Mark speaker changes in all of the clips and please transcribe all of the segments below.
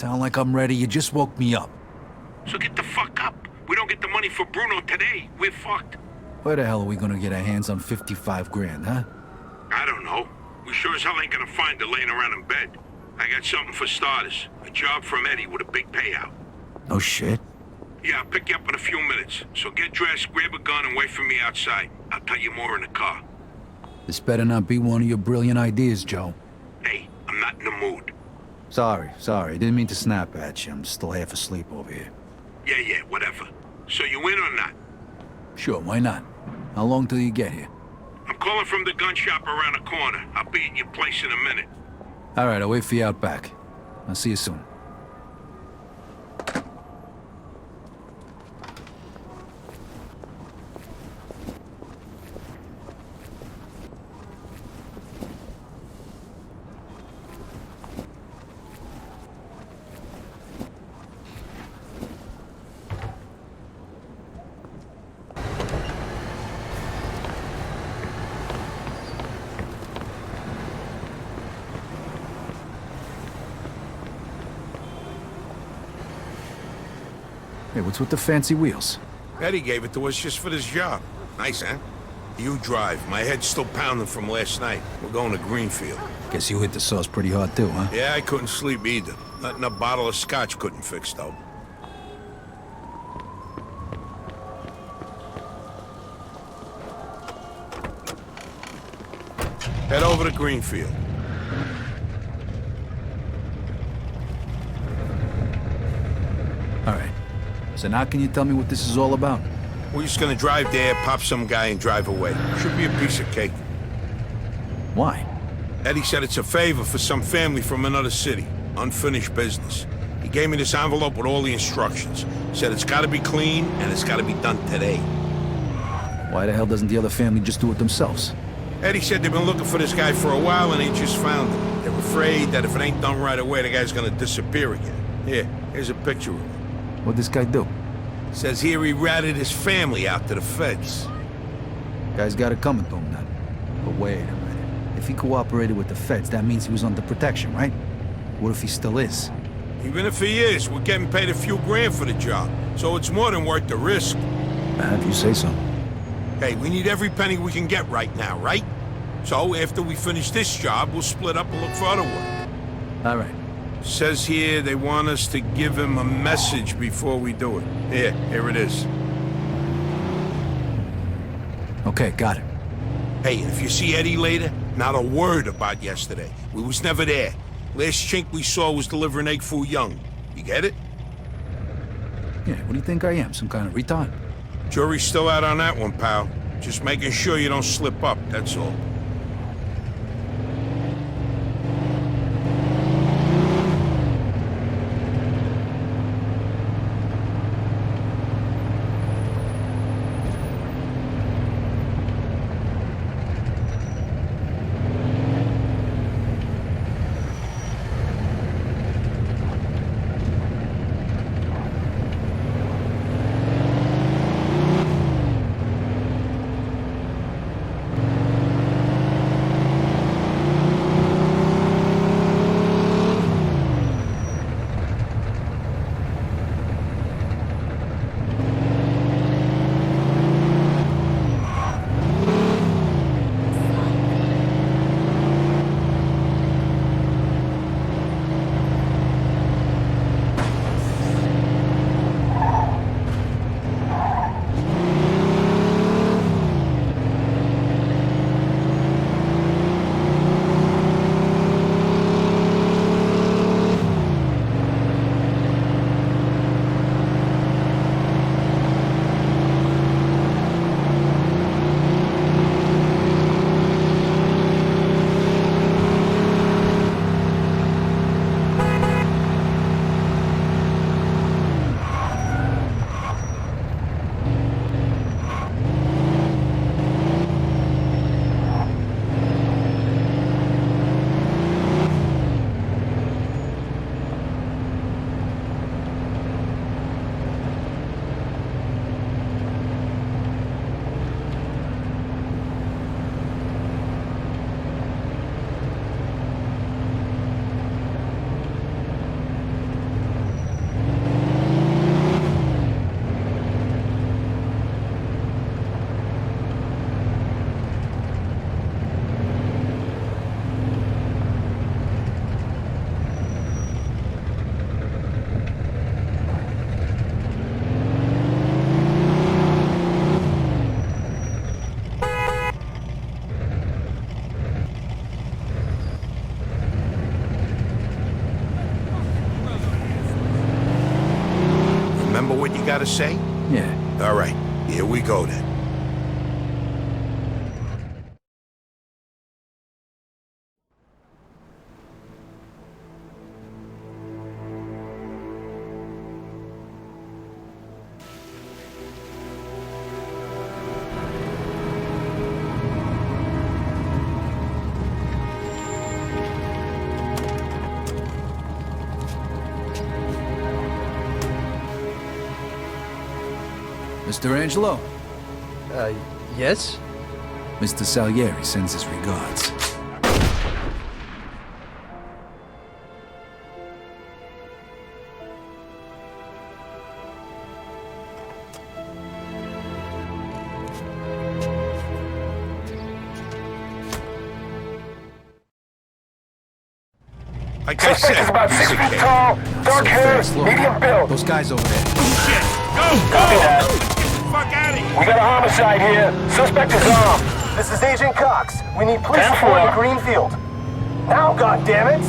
Speaker 1: sound like I'm ready. You just woke me up.
Speaker 2: So get the fuck up. We don't get the money for Bruno today, we're fucked.
Speaker 1: Where the hell are we gonna get our hands on 55 grand, huh?
Speaker 2: I don't know. We sure as hell ain't gonna find her laying around in bed. I got something for starters. A job from Eddie with a big payout.
Speaker 1: No shit.
Speaker 2: Yeah, I'll pick you up in a few minutes. So get dressed, grab a gun, and wait for me outside. I'll tell you more in the car.
Speaker 1: This better not be one of your brilliant ideas, Joe.
Speaker 2: Hey, I'm not in the mood.
Speaker 1: Sorry. Didn't mean to snap at you. I'm still half asleep over here.
Speaker 2: Yeah, whatever. So you in or not?
Speaker 1: Sure, why not? How long till you get here?
Speaker 2: I'm calling from the gun shop around the corner. I'll be at your place in a minute.
Speaker 1: All right, I'll wait for you out back. I'll see you soon. Hey, what's with the fancy wheels?
Speaker 2: Eddie gave it to us just for this job. Nice, huh? You drive. My head's still pounding from last night. We're going to Greenfield.
Speaker 1: Guess you hit the sauce pretty hard too, huh?
Speaker 2: Yeah, I couldn't sleep either. Nothing a bottle of scotch couldn't fix, though. Head over to Greenfield.
Speaker 1: All right. So now can you tell me what this is all about?
Speaker 2: We're just gonna drive there, pop some guy, and drive away. Should be a piece of cake.
Speaker 1: Why?
Speaker 2: Eddie said it's a favor for some family from another city. Unfinished business. He gave me this envelope with all the instructions. Said it's gotta be clean, and it's gotta be done today.
Speaker 1: Why the hell doesn't the other family just do it themselves?
Speaker 2: Eddie said they've been looking for this guy for a while, and they just found him. They're afraid that if it ain't done right away, the guy's gonna disappear again. Here, here's a picture of him.
Speaker 1: What'd this guy do?
Speaker 2: Says here he ratted his family out to the feds.
Speaker 1: Guy's got it coming to him then. But wait a minute. If he cooperated with the feds, that means he was under protection, right? What if he still is?
Speaker 2: Even if he is, we're getting paid a few grand for the job, so it's more than worth the risk.
Speaker 1: If you say so.
Speaker 2: Hey, we need every penny we can get right now, right? So after we finish this job, we'll split up and look for other work.
Speaker 1: All right.
Speaker 2: Says here they want us to give him a message before we do it. Here it is.
Speaker 1: Okay, got it.
Speaker 2: Hey, and if you see Eddie later, not a word about yesterday. We was never there. Last chink we saw was delivering egg foo young. You get it?
Speaker 1: Yeah, what do you think I am? Some kind of retard?
Speaker 2: Jury's still out on that one, pal. Just making sure you don't slip up, that's all. gotta say?
Speaker 1: Yeah.
Speaker 2: All right, here we go then.
Speaker 1: Mr. Angelo?
Speaker 3: Yes?
Speaker 1: Mr. Salieri sends his regards.
Speaker 2: Like I said,
Speaker 4: Suspect is about 6
Speaker 2: he's a
Speaker 4: feet
Speaker 2: kid.
Speaker 4: tall, dark hair,
Speaker 1: Slow.
Speaker 4: medium build.
Speaker 1: Those guys over there.
Speaker 2: Shit! Go!
Speaker 4: Copy that.
Speaker 2: Get the fuck out of here!
Speaker 4: We got a homicide here. Suspect is armed.
Speaker 5: This is Agent Cox. We need police
Speaker 4: 10-4.
Speaker 5: support in Greenfield. Now, goddammit!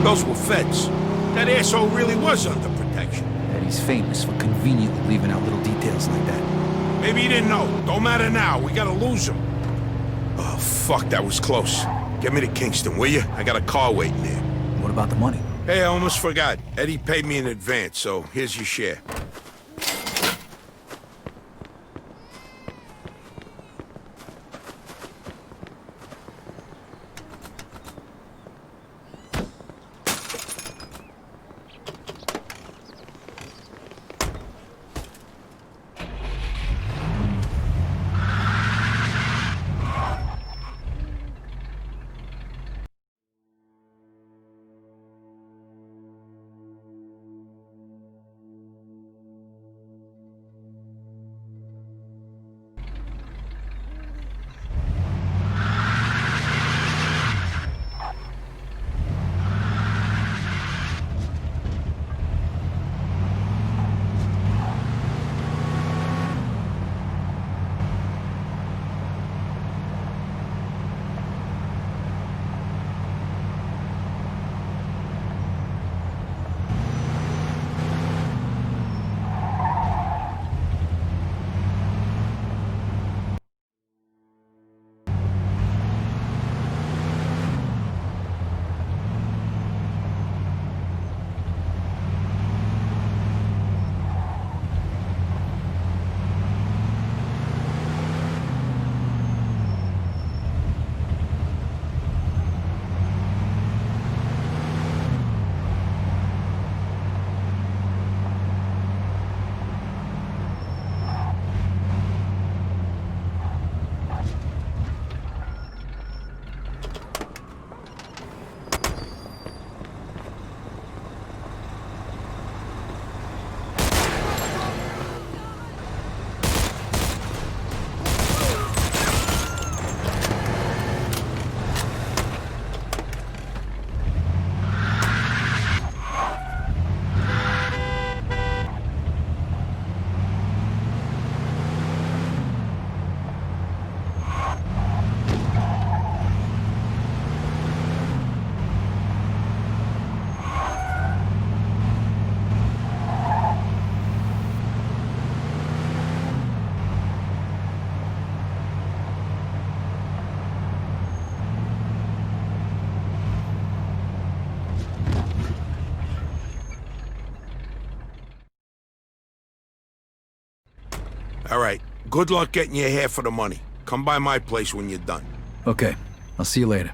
Speaker 2: Those were feds. That asshole really was under protection.
Speaker 1: Eddie's famous for conveniently leaving out little details like that.
Speaker 2: Maybe he didn't know. Don't matter now. We gotta lose him. Oh, fuck, that was close. Get me to Kingston, will you? I got a car waiting there.
Speaker 1: What about the money?
Speaker 2: Hey, I almost forgot. Eddie paid me in advance, so here's your share. All right. Good luck getting your half of the money. Come by my place when you're done.
Speaker 1: Okay. I'll see you later.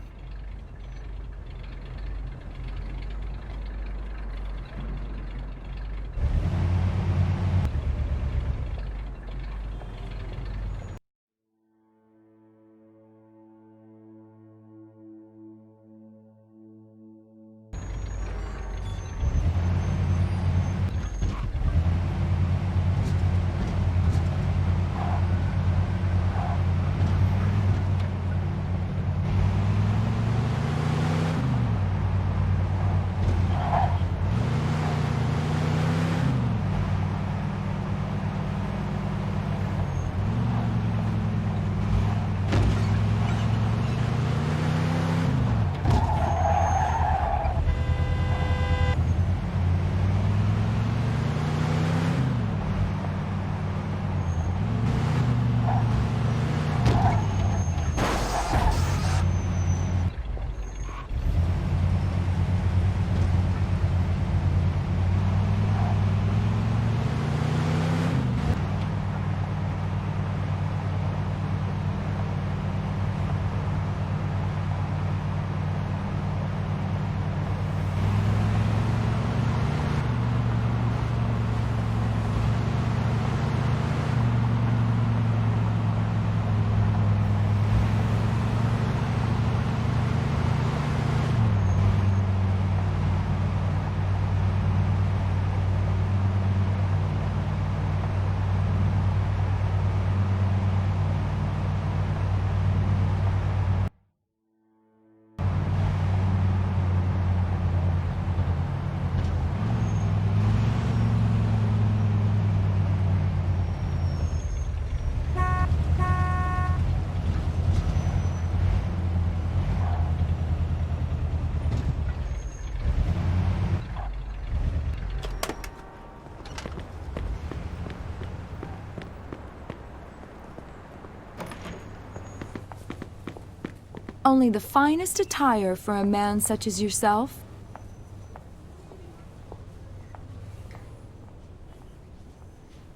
Speaker 6: Only the finest attire for a man such as yourself.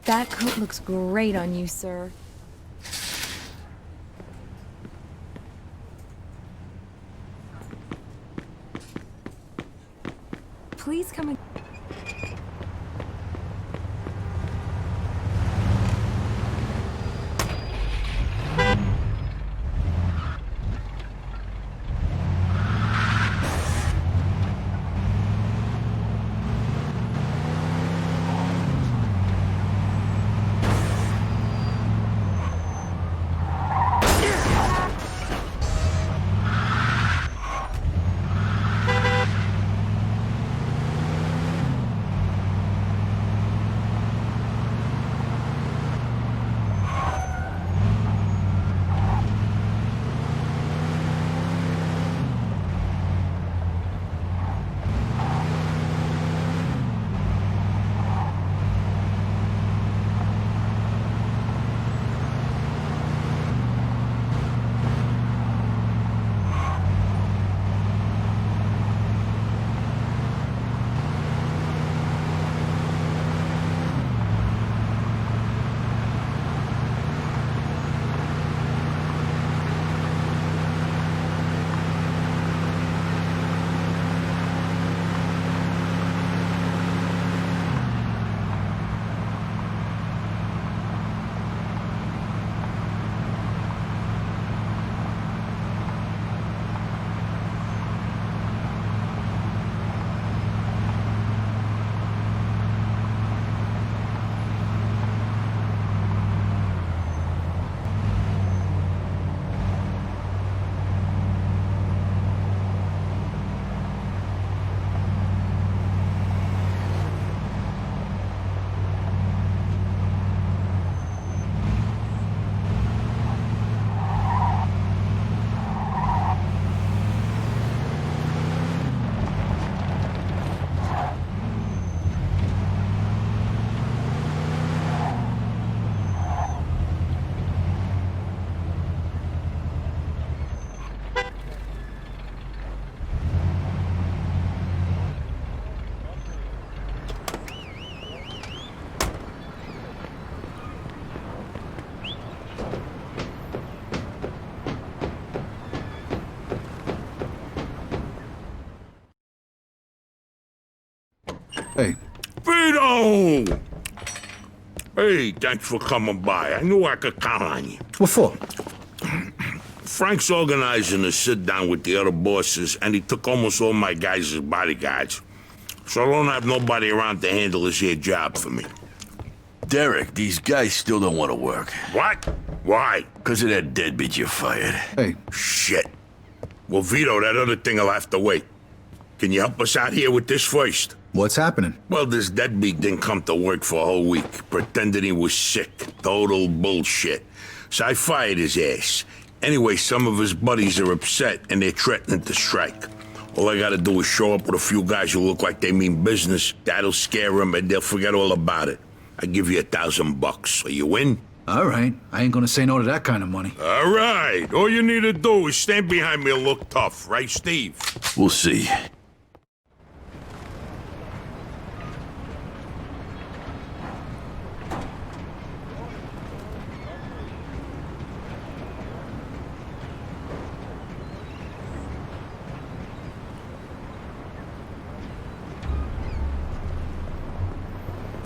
Speaker 6: That coat looks great on you, sir. Please come and...
Speaker 1: Hey,
Speaker 2: Vito! Hey, thanks for coming by. I knew I could count on you.
Speaker 1: what for?
Speaker 2: Frank's organizing a sit-down with the other bosses, and he took almost all my guys as bodyguards. So I don't have nobody around to handle this here job for me.
Speaker 7: Derek, these guys still don't want to work.
Speaker 2: What? Why?
Speaker 7: Because of that deadbeat you fired.
Speaker 1: Hey,
Speaker 2: Shit. Well, Vito, that other thing will have to wait. Can you help us out here with this first?
Speaker 1: what's happening?
Speaker 2: Well, this deadbeat didn't come to work for a whole week, pretending he was sick. Total bullshit. So I fired his ass. Anyway, some of his buddies are upset, and they're threatening to strike. All I gotta do is show up with a few guys who look like they mean business. That'll scare them, and they'll forget all about it. I give you $1,000. So you win?
Speaker 1: All right, I ain't gonna say no to that kind of money.
Speaker 2: All right. All you need to do is stand behind me and look tough, right, Steve?
Speaker 7: We'll see.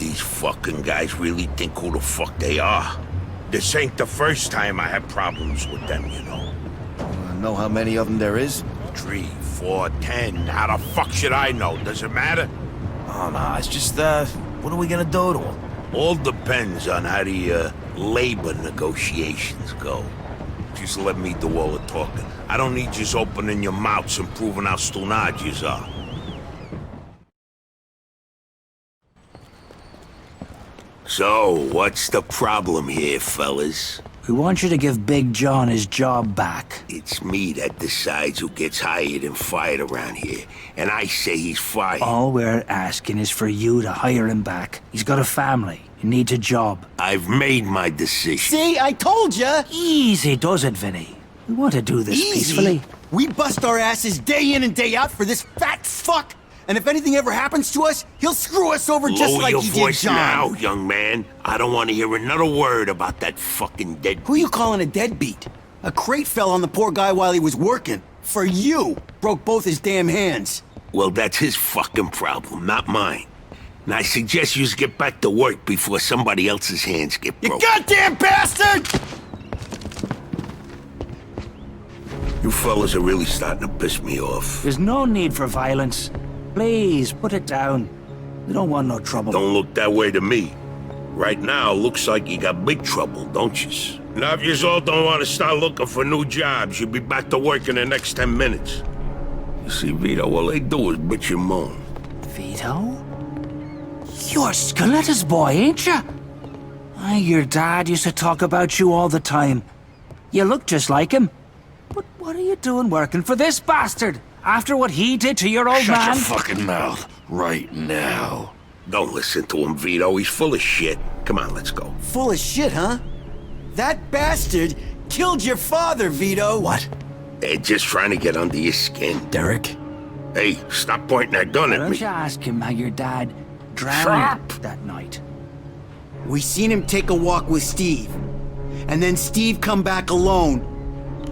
Speaker 2: These fucking guys really think who the fuck they are. This ain't the first time I had problems with them, you know.
Speaker 7: Know how many of them there is?
Speaker 2: 3, 4, 10. How the fuck should I know? Does it matter?
Speaker 7: Oh, no, it's just, what are we gonna do to them?
Speaker 2: All depends on how the, labor negotiations go. Just let me do all the talking. I don't need you opening your mouths and proving how stunad yous are. So, what's the problem here, fellas?
Speaker 8: We want you to give Big John his job back.
Speaker 2: It's me that decides who gets hired and fired around here. And I say he's fired.
Speaker 8: All we're asking is for you to hire him back. He's got a family. He needs a job.
Speaker 2: I've made my decision.
Speaker 8: See, I told you! Easy does it, Vinny. We want to do this peacefully.
Speaker 9: We bust our asses day in and day out for this fat fuck. And if anything ever happens to us, he'll screw us over just
Speaker 2: Lower
Speaker 9: like
Speaker 2: your
Speaker 9: he
Speaker 2: voice
Speaker 9: did John.
Speaker 2: now, young man. I don't want to hear another word about that fucking dead.
Speaker 9: Who you calling a deadbeat? A crate fell on the poor guy while he was working. For you. Broke both his damn hands.
Speaker 2: Well, that's his fucking problem, not mine. And I suggest you get back to work before somebody else's hands get
Speaker 9: You
Speaker 2: broken.
Speaker 9: goddamn bastard!
Speaker 2: You fellas are really starting to piss me off.
Speaker 8: There's no need for violence. Please, put it down. We don't want no trouble.
Speaker 2: Don't look that way to me. Right now, looks like you got big trouble, don't yous? Now, if yous all don't want to start looking for new jobs, you'll be back to work in the next 10 minutes. You see, Vito, all they do is bitch and moan.
Speaker 8: Vito? You're Scoletta's boy, ain't you? Your dad used to talk about you all the time. You look just like him. But what are you doing working for this bastard? After what he did to your old man?
Speaker 2: Shut your fucking mouth right now. Don't listen to him, Vito. He's full of shit. Come on, let's go.
Speaker 9: Full of shit, huh? That bastard killed your father, Vito.
Speaker 1: What?
Speaker 2: They're just trying to get under your skin.
Speaker 1: Derek?
Speaker 2: Hey, stop pointing that gun
Speaker 8: Why
Speaker 2: at
Speaker 8: don't
Speaker 2: me.
Speaker 8: you ask him how your dad drowned
Speaker 2: Stop.
Speaker 8: that night?
Speaker 9: We seen him take a walk with Steve. And then Steve come back alone.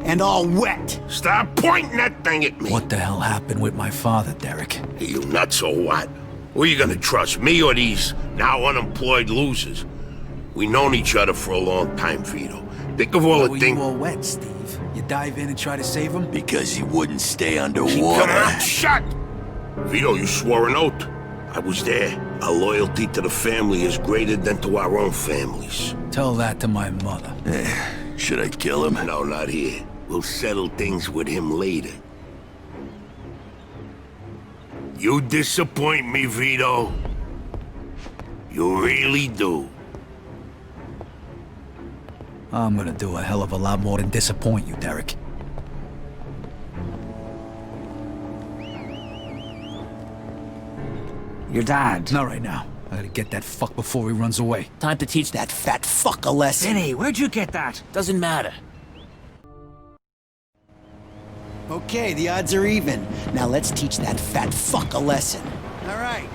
Speaker 9: And all wet.
Speaker 2: Stop pointing that thing at me.
Speaker 1: What the hell happened with my father, Derek?
Speaker 2: Hey, you nuts or what? Who are you gonna trust, me or these now unemployed losers? We known each other for a long time, Vito. Think of all
Speaker 1: Why
Speaker 2: the
Speaker 1: were
Speaker 2: things...
Speaker 1: you all wet, Steve? You dive in and try to save him?
Speaker 2: Because he wouldn't stay underwater. Shut! Vito, you swore an oath. I was there. Our loyalty to the family is greater than to our own families.
Speaker 1: Tell that to my mother.
Speaker 2: Should I kill him? No, not here. We'll settle things with him later. You disappoint me, Vito. You really do.
Speaker 1: I'm gonna do a hell of a lot more than disappoint you, Derek.
Speaker 8: Your dad.
Speaker 1: Not right now. I gotta get that fuck before he runs away.
Speaker 9: Time to teach that fat fuck a lesson.
Speaker 8: Vinny, where'd you get that?
Speaker 7: Doesn't matter.
Speaker 9: Okay, the odds are even. Now let's teach that fat fuck a lesson. All right.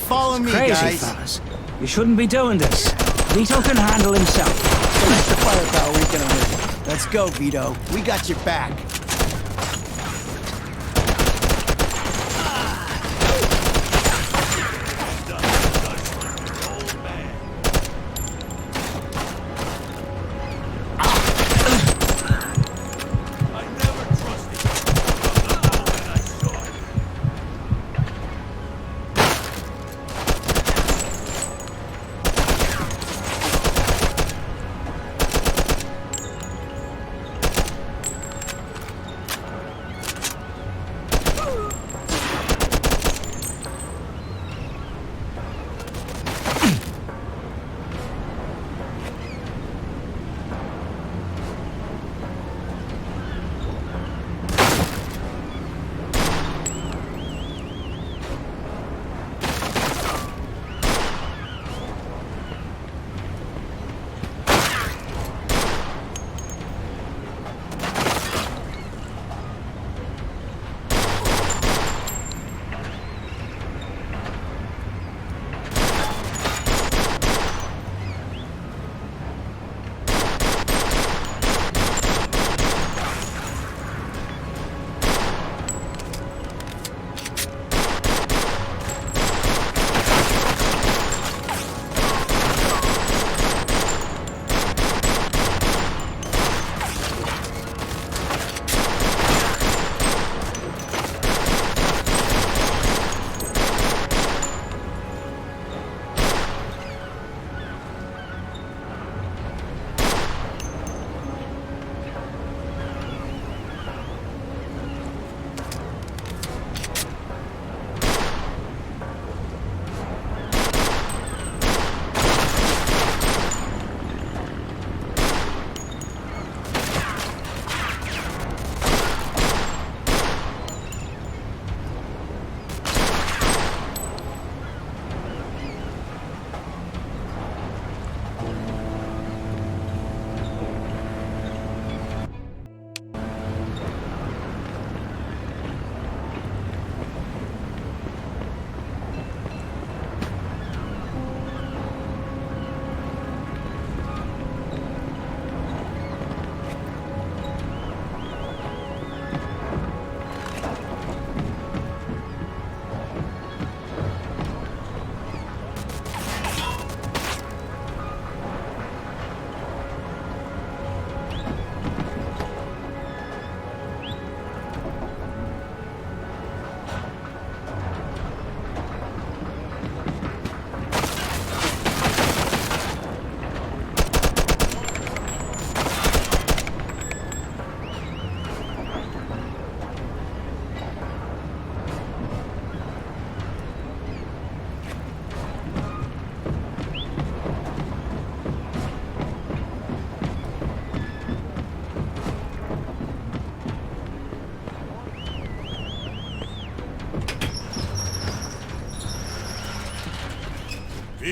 Speaker 9: Follow me,
Speaker 8: Crazy
Speaker 9: guys.
Speaker 8: fellas. You shouldn't be doing this. Vito can handle himself.
Speaker 9: Finish the firepower we can on. Let's go, Vito. We got your back.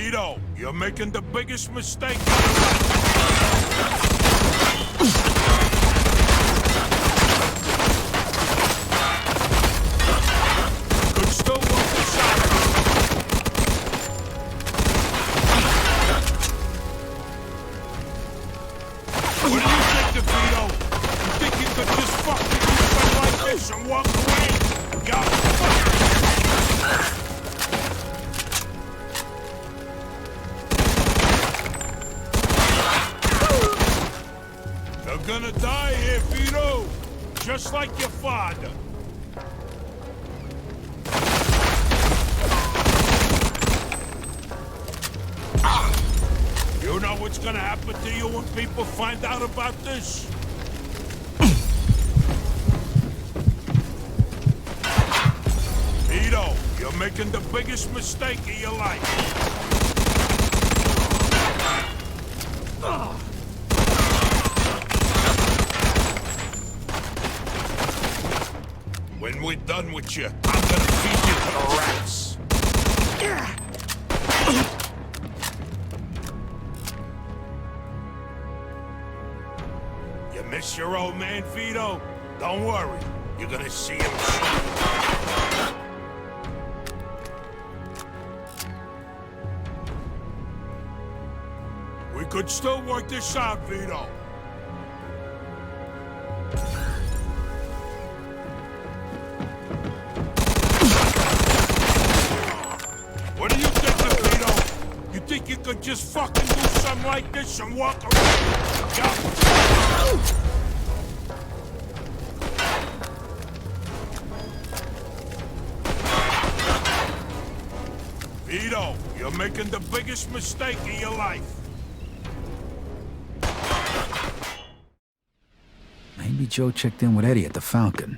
Speaker 2: Vito, you're making the biggest mistake. Could still work this out. What do you think, Vito? You think you could just fucking do something like this and walk away? God, you're gonna die here, Vito. Just like your father. You know what's gonna happen to you when people find out about this? Vito, you're making the biggest mistake of your life. When we're done with you, I'm gonna feed you to the rats. You miss your old man, Vito? Don't worry. You're gonna see him soon. We could still work this out, Vito. What do you think, Vito? You think you could just fucking do something like this and walk around? Vito, you're making the biggest mistake of your life.
Speaker 1: Maybe Joe checked in with Eddie at the Falcon.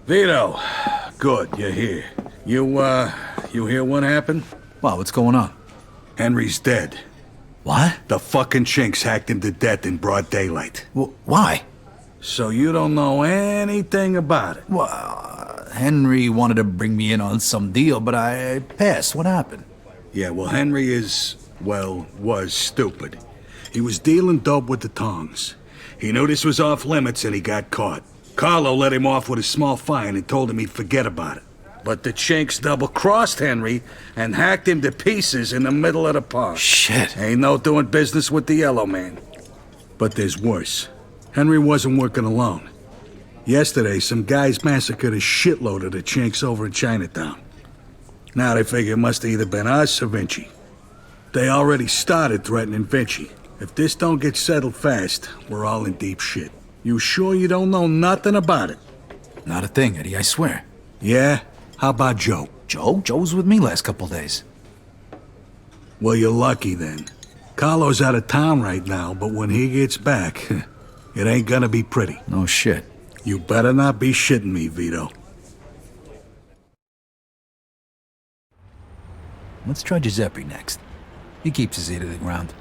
Speaker 2: Vito, good, you're here. You hear what happened?
Speaker 1: Wow, what's going on?
Speaker 2: Henry's dead.
Speaker 1: What?
Speaker 2: The fucking chinks hacked him to death in broad daylight.
Speaker 1: Why?
Speaker 2: So you don't know anything about it?
Speaker 1: Well, Henry wanted to bring me in on some deal, but I passed. What happened?
Speaker 2: Yeah, well, Henry was stupid. He was dealing dope with the tongs. He knew this was off limits and he got caught. Carlo let him off with a small fine and told him he'd forget about it. But the chinks double-crossed Henry and hacked him to pieces in the middle of the park.
Speaker 1: Shit.
Speaker 2: Ain't no doing business with the Yellow Man. But there's worse. Henry wasn't working alone.
Speaker 10: Yesterday, some guys massacred a shitload of the Chinks over in Chinatown. Now they figure it must have either been us or Vinci. They already started threatening Vinci. If this don't get settled fast, we're all in deep shit. You sure you don't know nothing about it?
Speaker 1: Not a thing, Eddie, I swear.
Speaker 10: Yeah? How about Joe?
Speaker 1: Joe? Joe was with me last couple days.
Speaker 10: Well, you're lucky then. Carlo's out of town right now, but when he gets back, it ain't gonna be pretty.
Speaker 1: No shit.
Speaker 10: You better not be shitting me, Vito.
Speaker 1: Let's try Giuseppe next. He keeps his ear to the ground.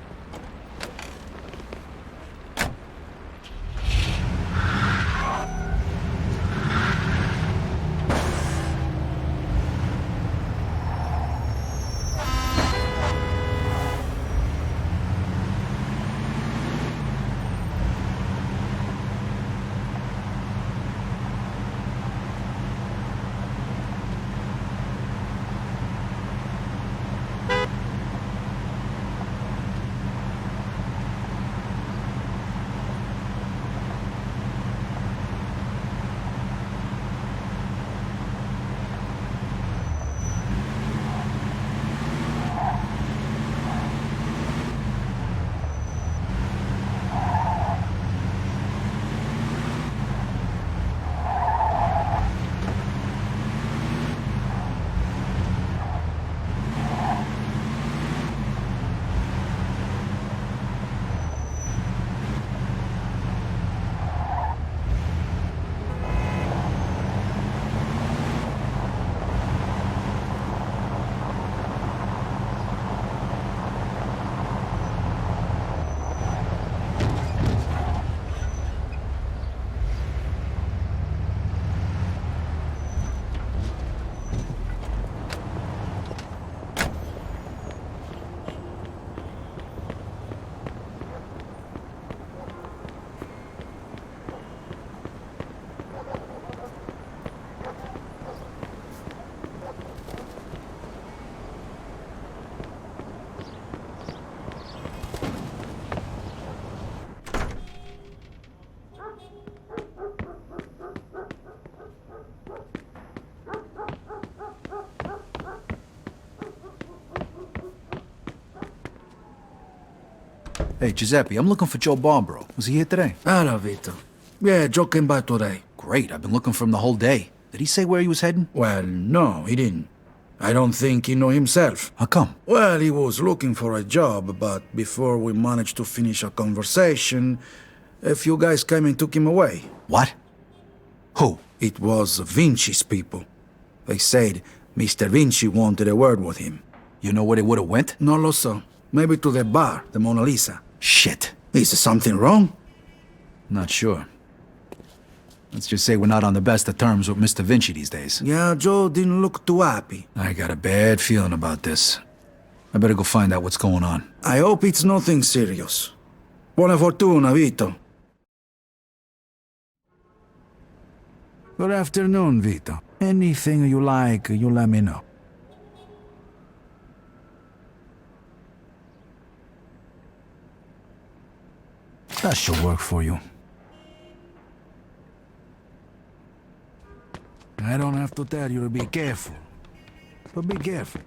Speaker 1: Hey, Giuseppe, I'm looking for Joe Barbaro. Was he here today?
Speaker 7: Hello, Vito. Yeah, Joe came by today.
Speaker 1: Great, I've been looking for him the whole day. Did he say where he was heading?
Speaker 7: Well, no, he didn't. I don't think he know himself.
Speaker 1: How come?
Speaker 7: Well, he was looking for a job, but before we managed to finish a conversation, a few guys came and took him away.
Speaker 1: What? Who?
Speaker 7: It was Vinci's people. They said Mr. Vinci wanted a word with him.
Speaker 1: You know where they would have went?
Speaker 7: No lo so. Maybe to the bar, the Mona Lisa.
Speaker 1: Shit.
Speaker 7: Is something wrong?
Speaker 1: Not sure. Let's just say we're not on the best of terms with Mr. Vinci these days.
Speaker 7: Yeah, Joe didn't look too happy.
Speaker 1: I got a bad feeling about this. I better go find out what's going on.
Speaker 7: I hope it's nothing serious. Buona fortuna, Vito.
Speaker 11: Good afternoon, Vito. Anything you like, you let me know. That should work for you. I don't have to tell you to be careful, but be careful.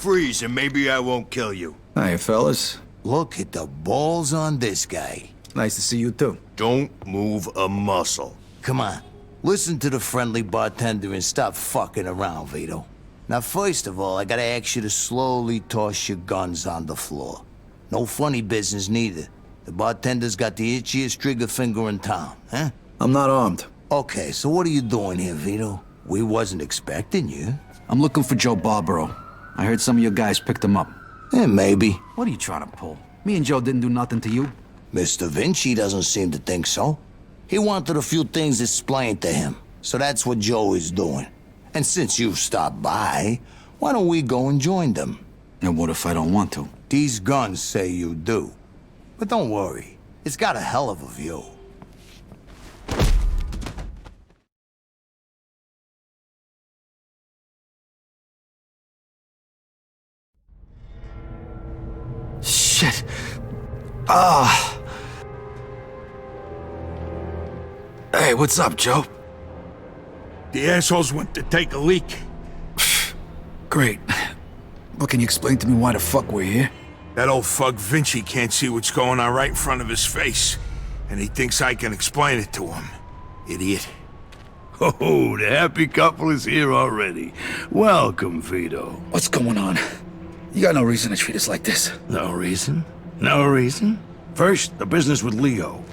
Speaker 12: freeze and maybe I won't kill you.
Speaker 1: Hiya, fellas.
Speaker 9: Look at the balls on this guy.
Speaker 1: Nice to see you, too.
Speaker 12: Don't move a muscle.
Speaker 9: Come on, listen to the friendly bartender and stop fucking around, Vito. Now, first of all, I gotta ask you to slowly toss your guns on the floor. No funny business, neither. The bartender's got the itchiest trigger finger in town, huh?
Speaker 1: I'm not armed.
Speaker 9: Okay, so what are you doing here, Vito? We wasn't expecting you.
Speaker 1: I'm looking for Joe Barbaro. I heard some of your guys picked him up.
Speaker 9: Maybe.
Speaker 1: What are you trying to pull? Me and Joe didn't do nothing to you.
Speaker 9: Mr. Vinci doesn't seem to think so. He wanted a few things explained to him, so that's what Joe is doing. And since you've stopped by, why don't we go and join them?
Speaker 1: And what if I don't want to?
Speaker 9: These guns say you do. But don't worry, it's got a hell of a view.
Speaker 1: Shit. Hey, what's up, Joe?
Speaker 2: The assholes went to take a leak.
Speaker 1: Great. Well, can you explain to me why the fuck we're here?
Speaker 2: That old fuck Vinci can't see what's going on right in front of his face. And he thinks I can explain it to him. Idiot.
Speaker 12: Oh, the happy couple is here already. Welcome, Vito.
Speaker 1: What's going on? You got no reason to treat us like this.
Speaker 12: No reason? No reason? First, the business with Leo.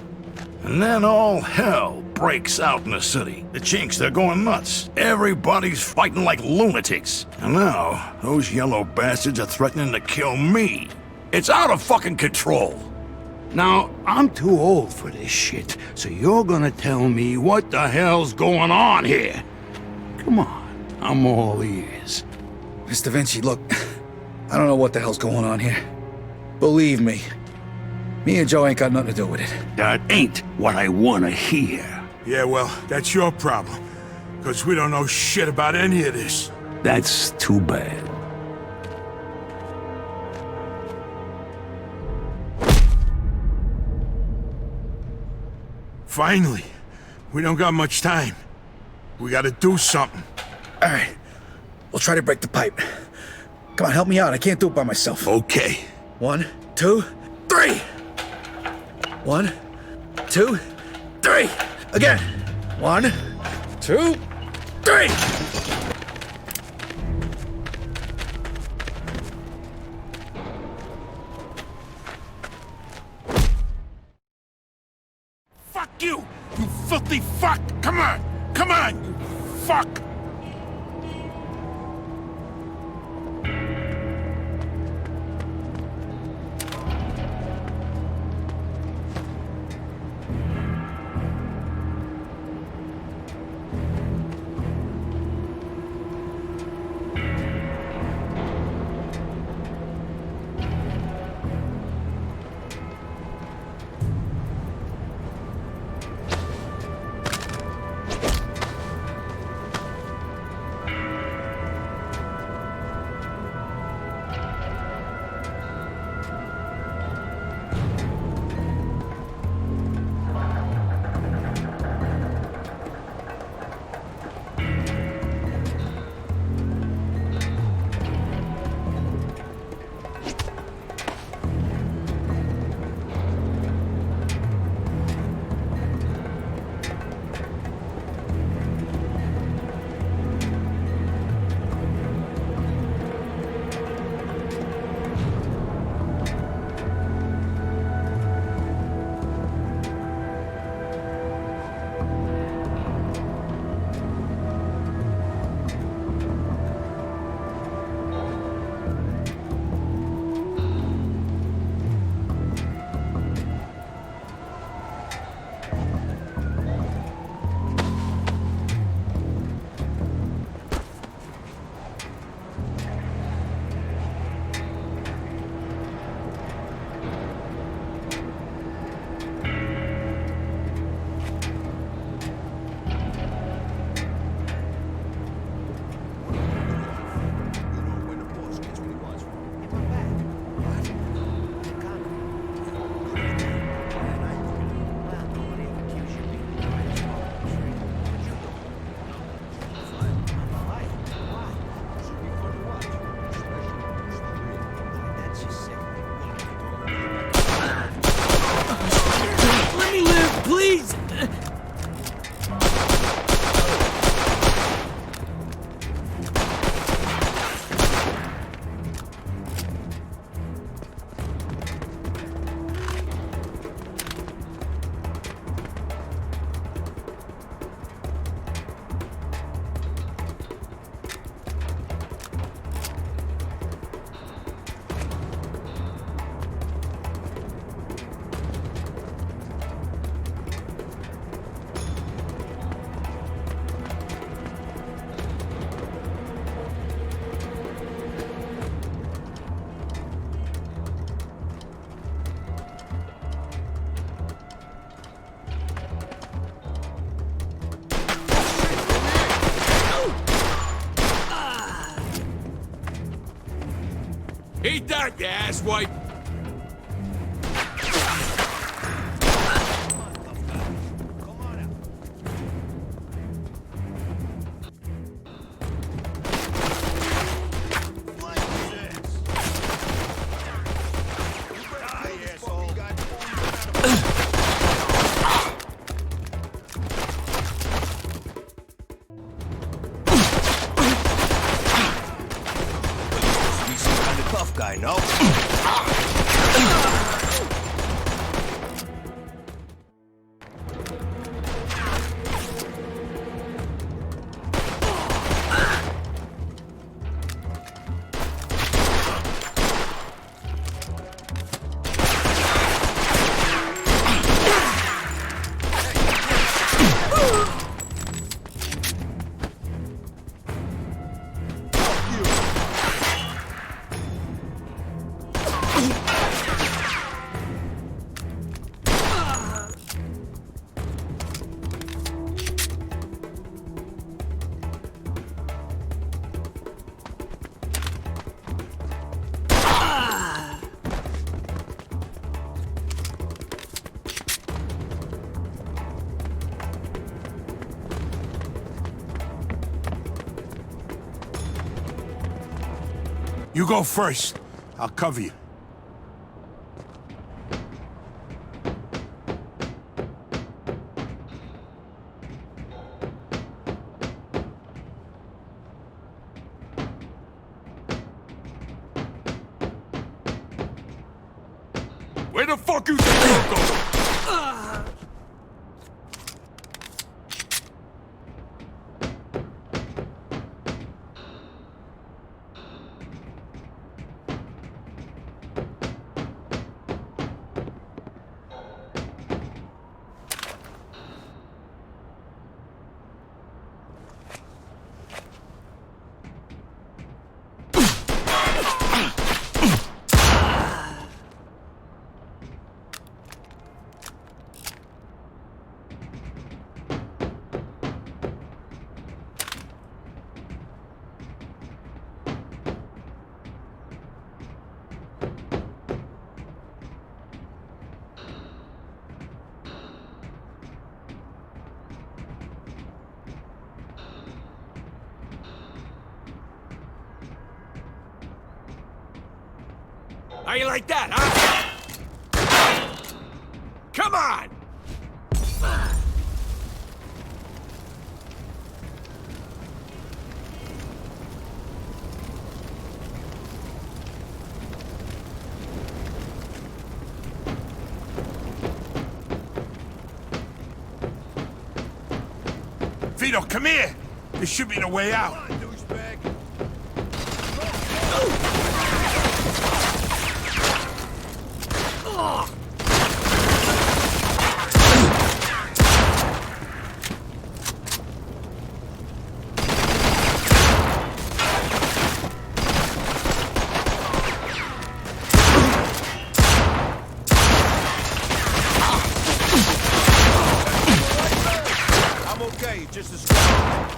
Speaker 12: And then all hell breaks out in the city. The Chinks, they're going nuts. Everybody's fighting like lunatics. And now, those yellow bastards are threatening to kill me. It's out of fucking control. Now, I'm too old for this shit, so you're gonna tell me what the hell's going on here. Come on, I'm all ears.
Speaker 1: Mr. Vinci, look, I don't know what the hell's going on here. Believe me, me and Joe ain't got nothing to do with it.
Speaker 12: That ain't what I wanna hear.
Speaker 2: Yeah, well, that's your problem. Because we don't know shit about any of this.
Speaker 12: That's too bad.
Speaker 2: Finally. We don't got much time. We gotta do something.
Speaker 1: All right, we'll try to break the pipe. Come on, help me out. I can't do it by myself.
Speaker 2: Okay.
Speaker 1: 1, 2, 3. 1, 2, 3. Again. 1, 2, 3.
Speaker 2: Fuck you! You filthy fuck! Come on! Come on, you fuck!
Speaker 13: what, you asswipe?
Speaker 9: Tough guy, no?
Speaker 2: You go first. I'll cover you.
Speaker 13: Where the fuck you think you're going? How you like that, huh? Come on!
Speaker 2: Vito, come here! This should be the way out.
Speaker 13: I'm okay, just a scratch.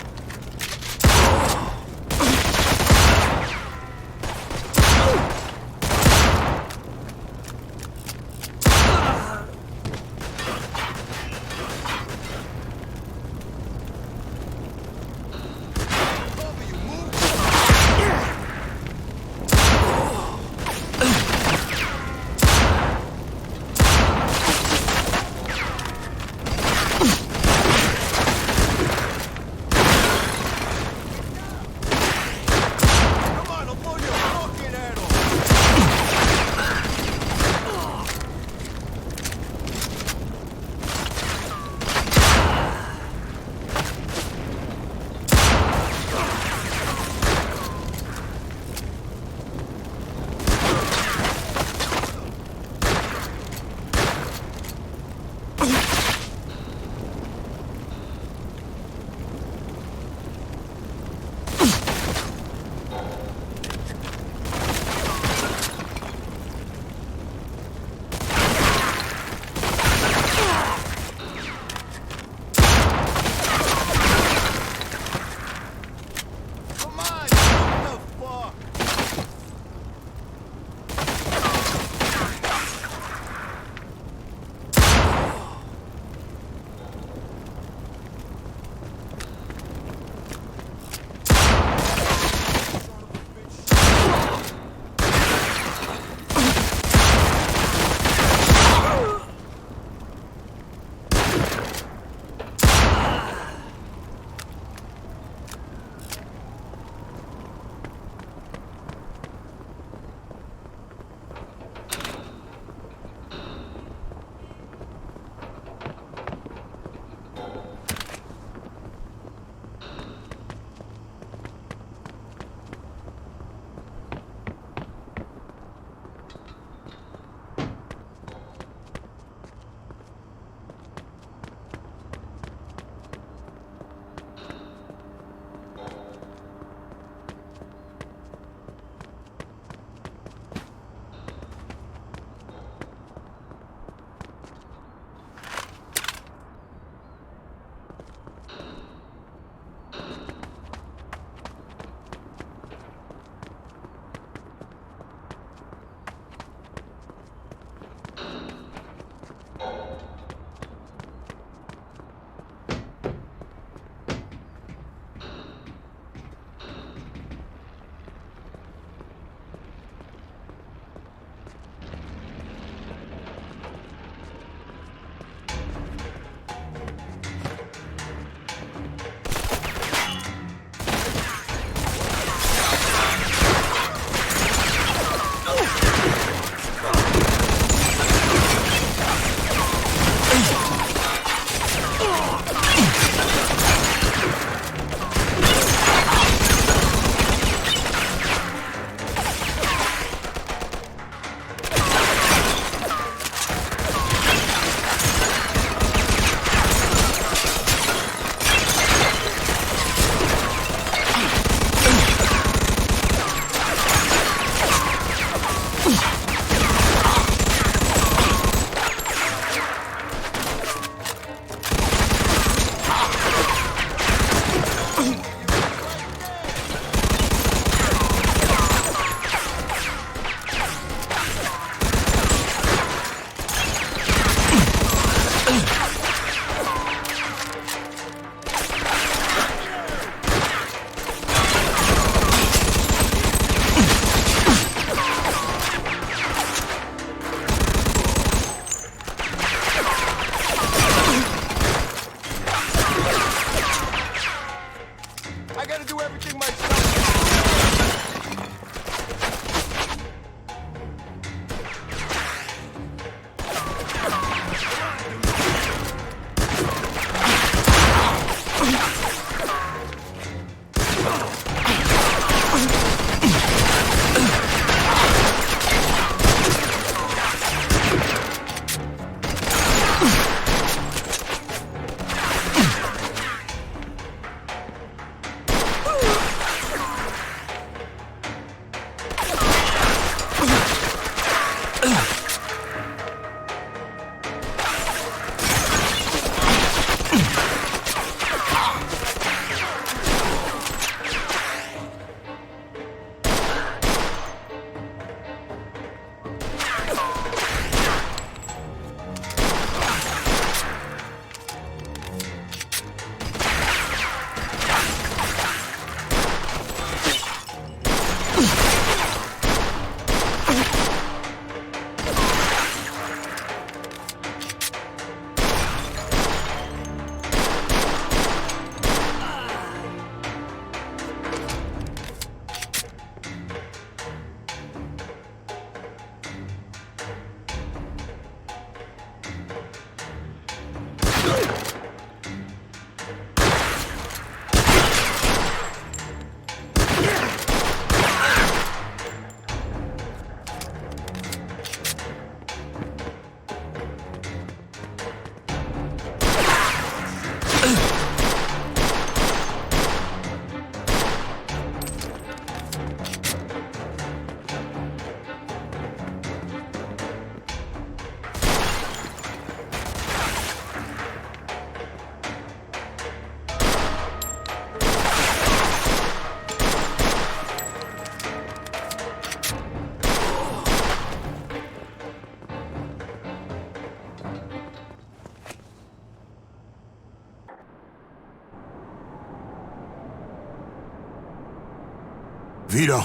Speaker 2: Vito,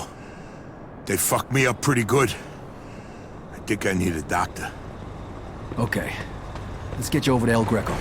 Speaker 2: they fucked me up pretty good. I think I need a doctor.
Speaker 1: Okay. Let's get you over to El Greco.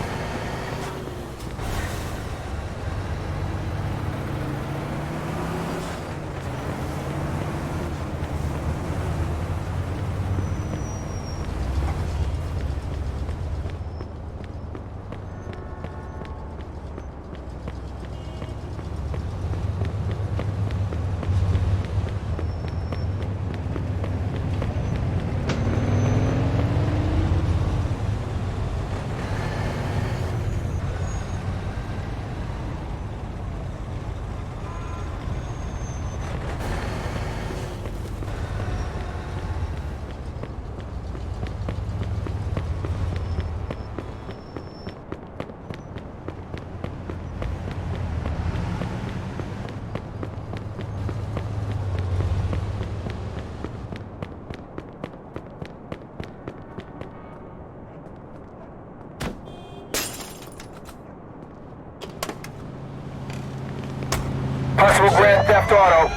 Speaker 4: Possible Grand Theft Auto.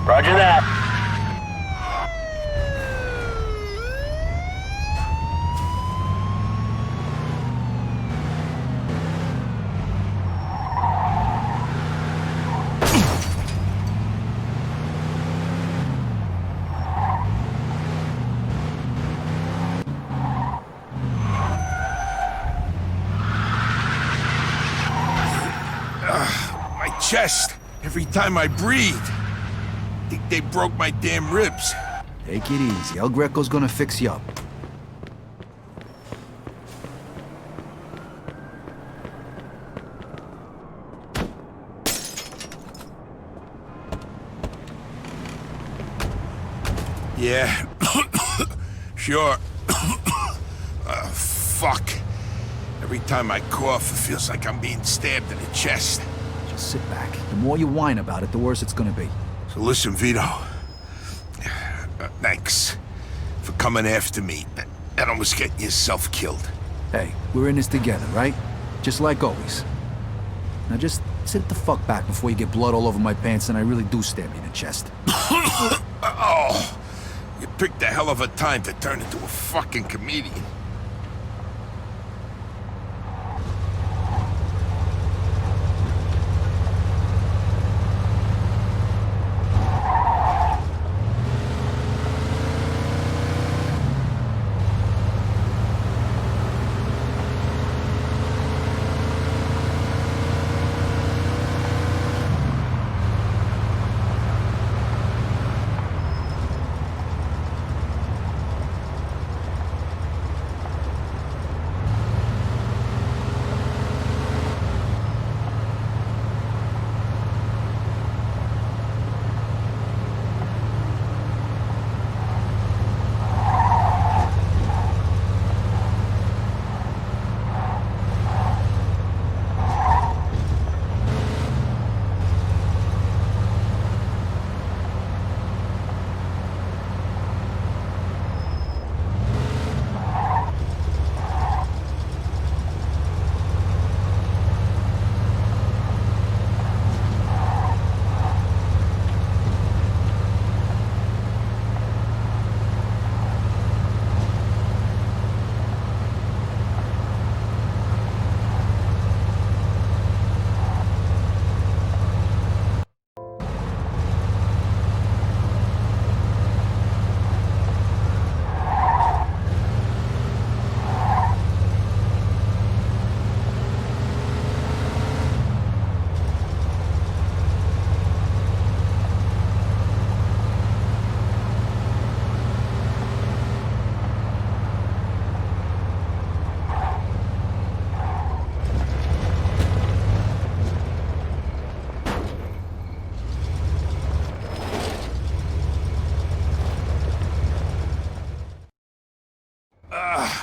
Speaker 4: Roger that.
Speaker 2: Chest every time I breathe. Think they broke my damn ribs.
Speaker 1: Take it easy. El Greco's gonna fix you up.
Speaker 2: Yeah. Sure. Fuck. Every time I cough, it feels like I'm being stabbed in the chest.
Speaker 1: Just sit back. The more you whine about it, the worse it's gonna be.
Speaker 2: So listen, Vito. Thanks for coming after me and almost getting yourself killed.
Speaker 1: Hey, we're in this together, right? Just like always. Now just sit the fuck back before you get blood all over my pants and I really do stab you in the chest.
Speaker 2: Oh, you picked a hell of a time to turn into a fucking comedian.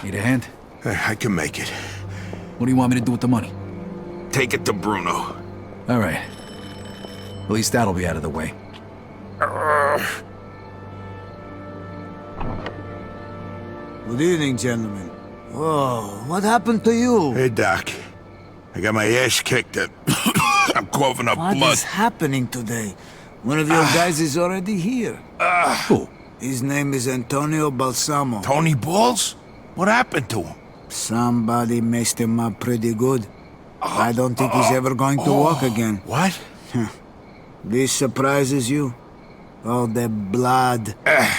Speaker 1: Need a hand?
Speaker 2: I can make it.
Speaker 1: What do you want me to do with the money?
Speaker 2: Take it to Bruno.
Speaker 1: All right. At least that'll be out of the way.
Speaker 9: Good evening, gentlemen. Whoa, what happened to you?
Speaker 2: Hey, Doc. I got my ass kicked. I'm coughing up blood.
Speaker 9: What is happening today? One of your guys is already here.
Speaker 1: Who?
Speaker 9: His name is Antonio Balsamo.
Speaker 2: Tony Balls? What happened to him?
Speaker 9: Somebody messed him up pretty good. I don't think he's ever going to walk again.
Speaker 2: What?
Speaker 9: This surprises you? All the blood,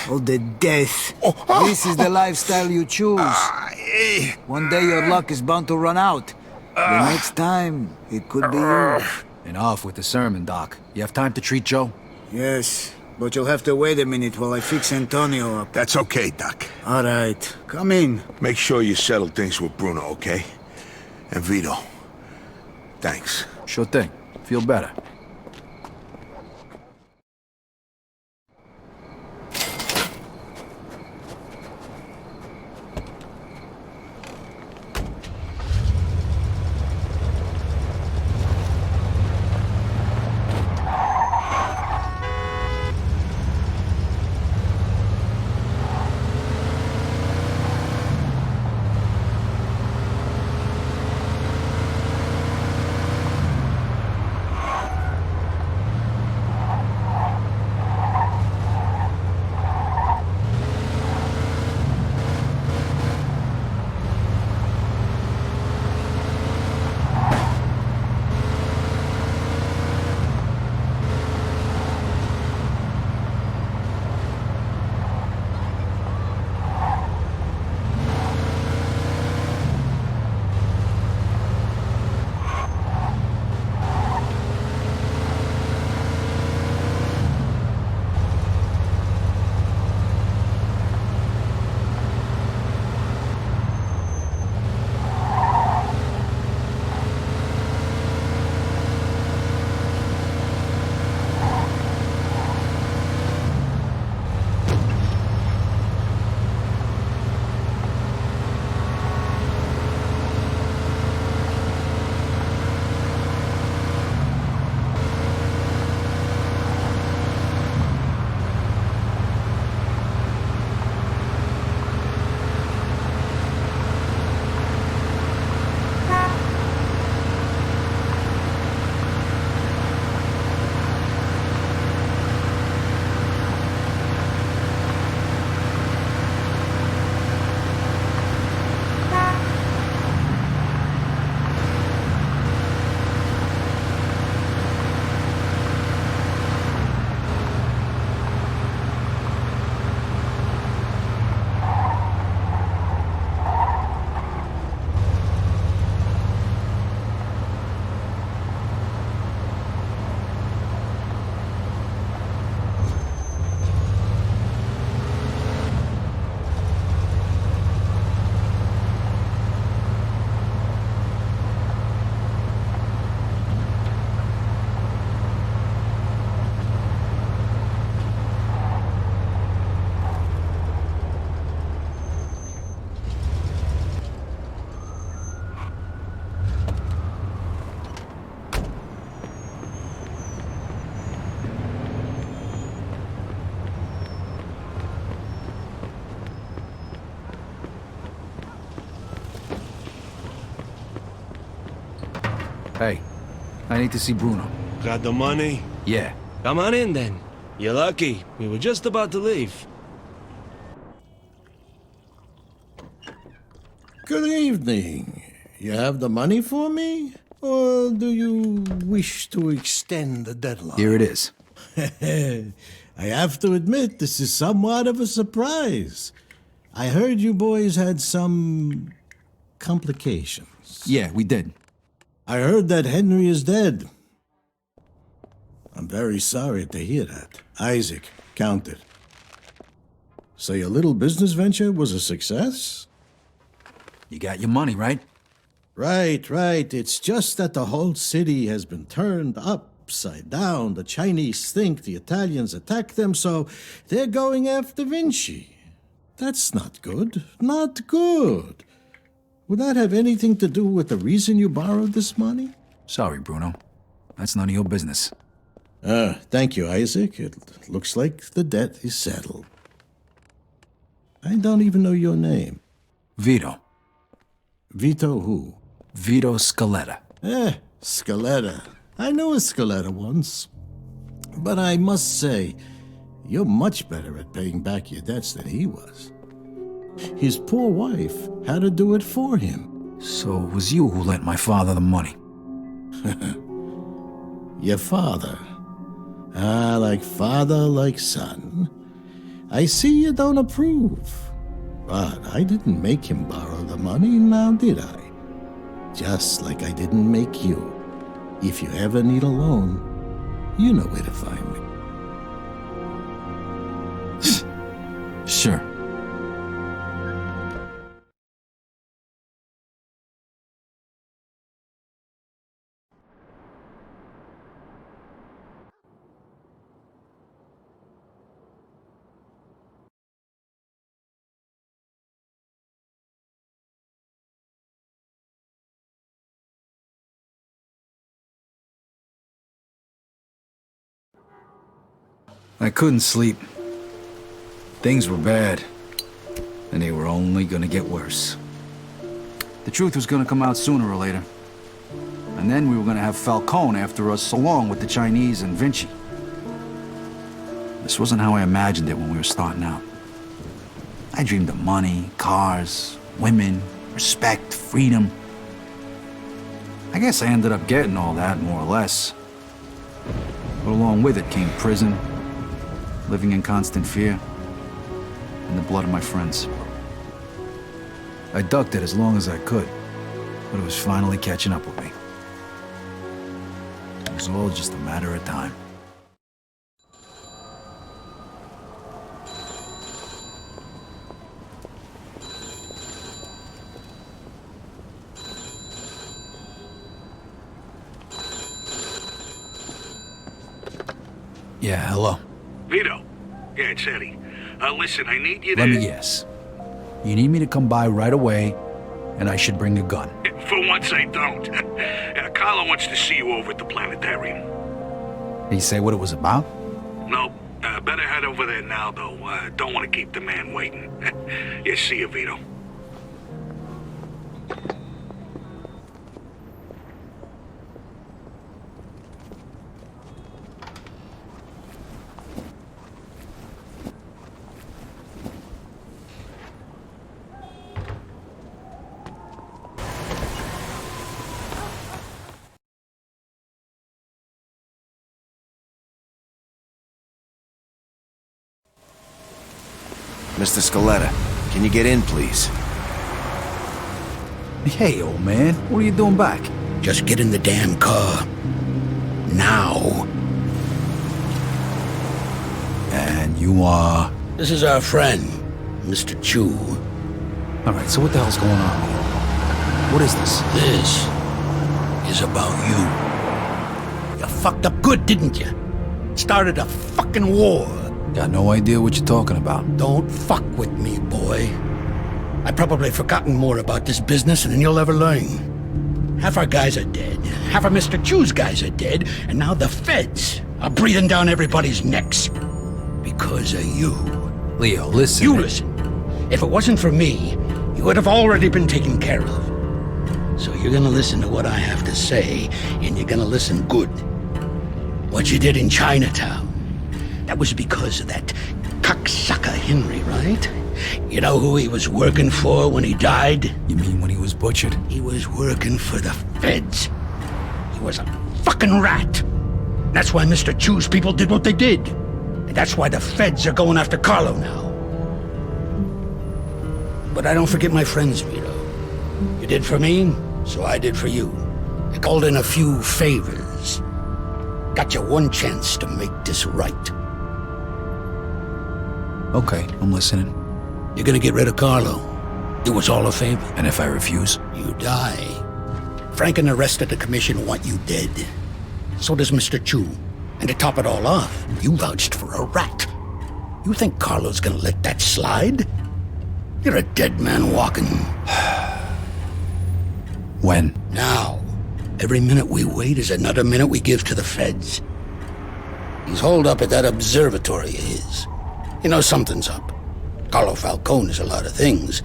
Speaker 9: all the death. This is the lifestyle you choose. One day your luck is bound to run out. The next time, it could be you.
Speaker 1: Enough with the sermon, Doc. You have time to treat Joe?
Speaker 9: Yes, but you'll have to wait a minute while I fix Antonio up.
Speaker 2: That's okay, Doc.
Speaker 9: All right, come in.
Speaker 2: Make sure you settle things with Bruno, okay? And Vito. Thanks.
Speaker 1: Sure thing. Feel better. Hey, I need to see Bruno.
Speaker 13: Got the money?
Speaker 1: Yeah.
Speaker 13: Come on in then. You're lucky. We were just about to leave.
Speaker 14: Good evening. You have the money for me? Or do you wish to extend the deadline?
Speaker 1: Here it is.
Speaker 14: I have to admit, this is somewhat of a surprise. I heard you boys had some complications.
Speaker 1: Yeah, we did.
Speaker 14: I heard that Henry is dead. I'm very sorry to hear that. Isaac, count it. So your little business venture was a success?
Speaker 1: You got your money, right?
Speaker 14: Right. It's just that the whole city has been turned upside down. The Chinese think the Italians attacked them, so they're going after Vinci. That's not good. Not good. Would that have anything to do with the reason you borrowed this money?
Speaker 11: Sorry, Bruno. That's none of your business.
Speaker 14: Thank you, Isaac. It looks like the debt is settled. I don't even know your name.
Speaker 11: Vito.
Speaker 14: Vito who?
Speaker 11: Vito Scaletta.
Speaker 14: Scaletta. I knew a Scaletta once. But I must say, you're much better at paying back your debts than he was. His poor wife had to do it for him.
Speaker 11: So it was you who lent my father the money?
Speaker 14: Your father. Like father, like son. I see you don't approve. But I didn't make him borrow the money, now did I? Just like I didn't make you. If you ever need a loan, you know where to find me.
Speaker 11: Sure. I couldn't sleep. Things were bad, and they were only gonna get worse. The truth was gonna come out sooner or later. And then we were gonna have Falcone after us, along with the Chinese and Vinci. This wasn't how I imagined it when we were starting out. I dreamed of money, cars, women, respect, freedom. I guess I ended up getting all that, more or less. But along with it came prison, living in constant fear, and the blood of my friends. I ducked it as long as I could, but it was finally catching up with me. It was all just a matter of time. Yeah, hello.
Speaker 12: Vito. Yeah, it's Eddie. Listen, I need you to...
Speaker 11: Let me guess. You need me to come by right away, and I should bring a gun.
Speaker 12: For once, I don't. Carlo wants to see you over at the planetarium.
Speaker 11: Did he say what it was about?
Speaker 12: No. Better head over there now, though. Don't want to keep the man waiting. Yeah, see you, Vito.
Speaker 15: Mr. Scaletta, can you get in, please?
Speaker 11: Hey, old man, what are you doing back?
Speaker 16: Just get in the damn car. Now.
Speaker 11: And you are...
Speaker 16: This is our friend, Mr. Chu.
Speaker 11: Alright, so what the hell's going on here? What is this?
Speaker 16: This is about you. You fucked up good, didn't you? Started a fucking war.
Speaker 11: Got no idea what you're talking about.
Speaker 16: Don't fuck with me, boy. I've probably forgotten more about this business than you'll ever learn. Half our guys are dead. Half of Mr. Chu's guys are dead. And now the feds are breathing down everybody's necks. Because of you.
Speaker 11: Leo, listen.
Speaker 16: You listen. If it wasn't for me, you would have already been taken care of. So you're gonna listen to what I have to say, and you're gonna listen good. What you did in Chinatown. That was because of that cocksucker Henry, right? You know who he was working for when he died?
Speaker 11: You mean when he was butchered?
Speaker 16: He was working for the feds. He was a fucking rat. That's why Mr. Chu's people did what they did. And that's why the feds are going after Carlo now. But I don't forget my friends, Vito. You did for me, so I did for you. I called in a few favors. Got you one chance to make this right.
Speaker 11: Okay, I'm listening.
Speaker 16: You're gonna get rid of Carlo. It was all a favor.
Speaker 11: And if I refuse?
Speaker 16: You die. Frank and the rest of the commission want you dead. So does Mr. Chu. And to top it all off, you vouched for a rat. You think Carlo's gonna let that slide? You're a dead man walking.
Speaker 11: When?
Speaker 16: Now. Every minute we wait is another minute we give to the feds. He's holed up at that observatory of his. You know something's up. Carlo Falcone is a lot of things,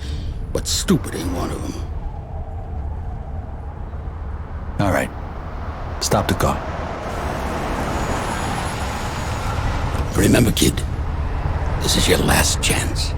Speaker 16: but stupid ain't one of them.
Speaker 11: All right. Stop the car.
Speaker 16: Remember, kid, this is your last chance.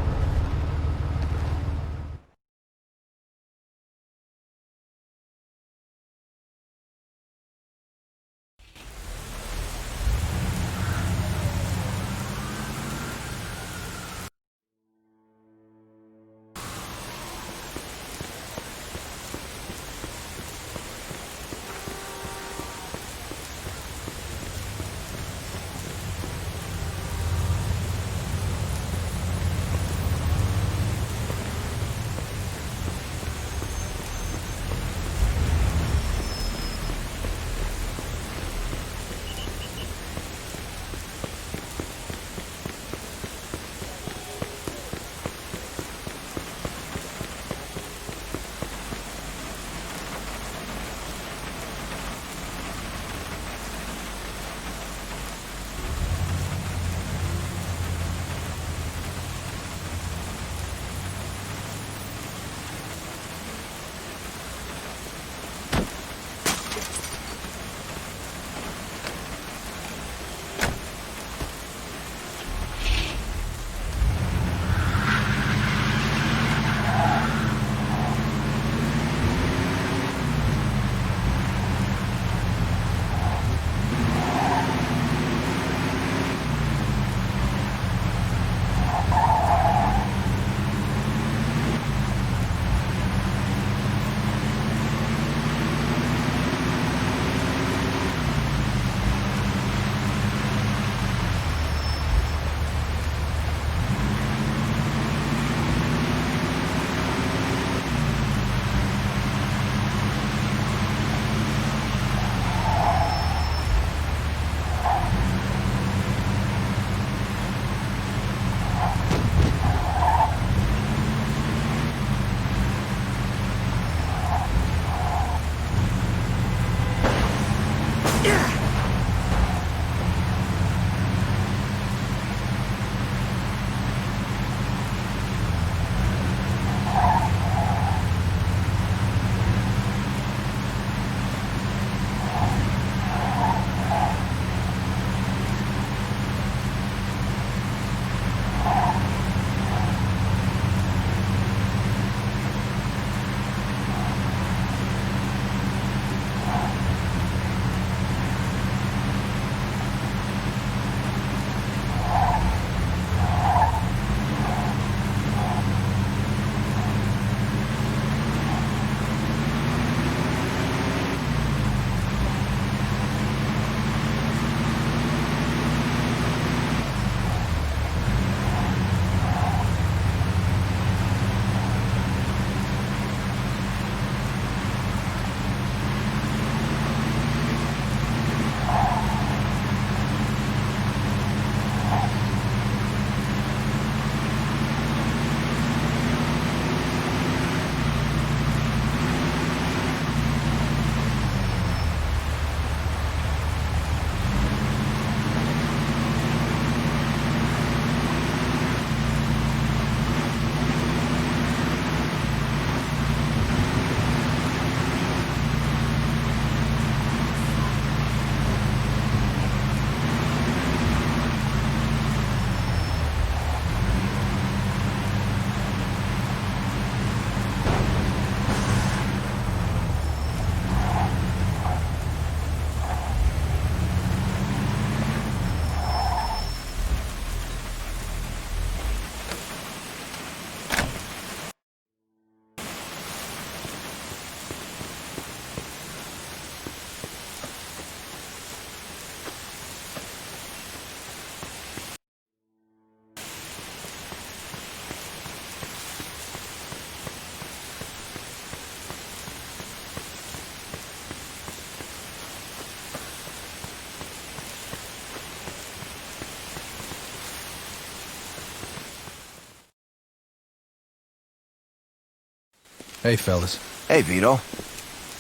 Speaker 1: Hey, fellas.
Speaker 15: Hey, Vito.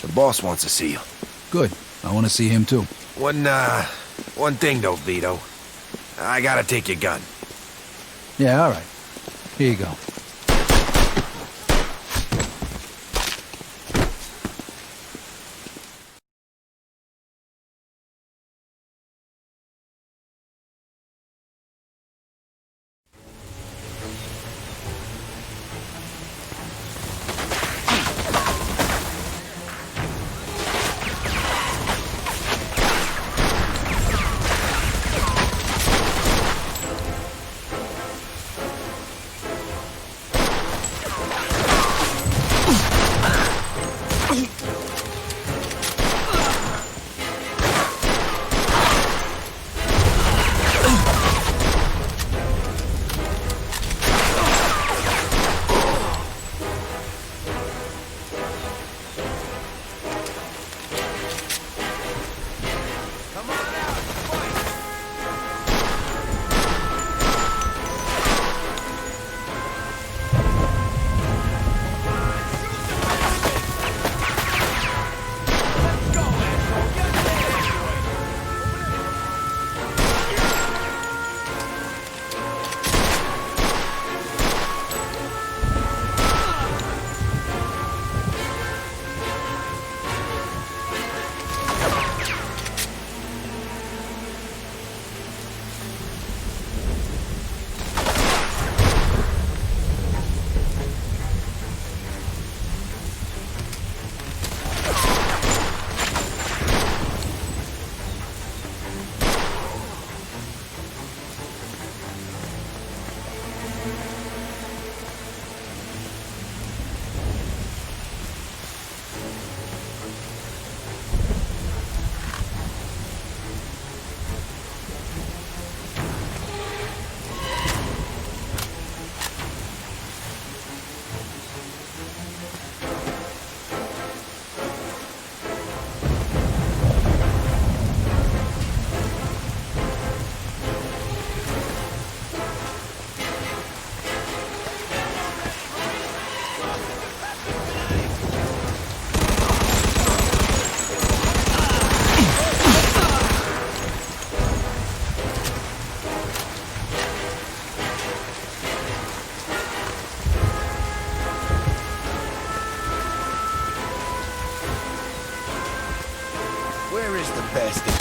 Speaker 15: The boss wants to see you.
Speaker 1: Good. I want to see him too.
Speaker 15: One thing though, Vito. I gotta take your gun.
Speaker 1: Yeah, all right. Here you go.
Speaker 15: Where is the bastard?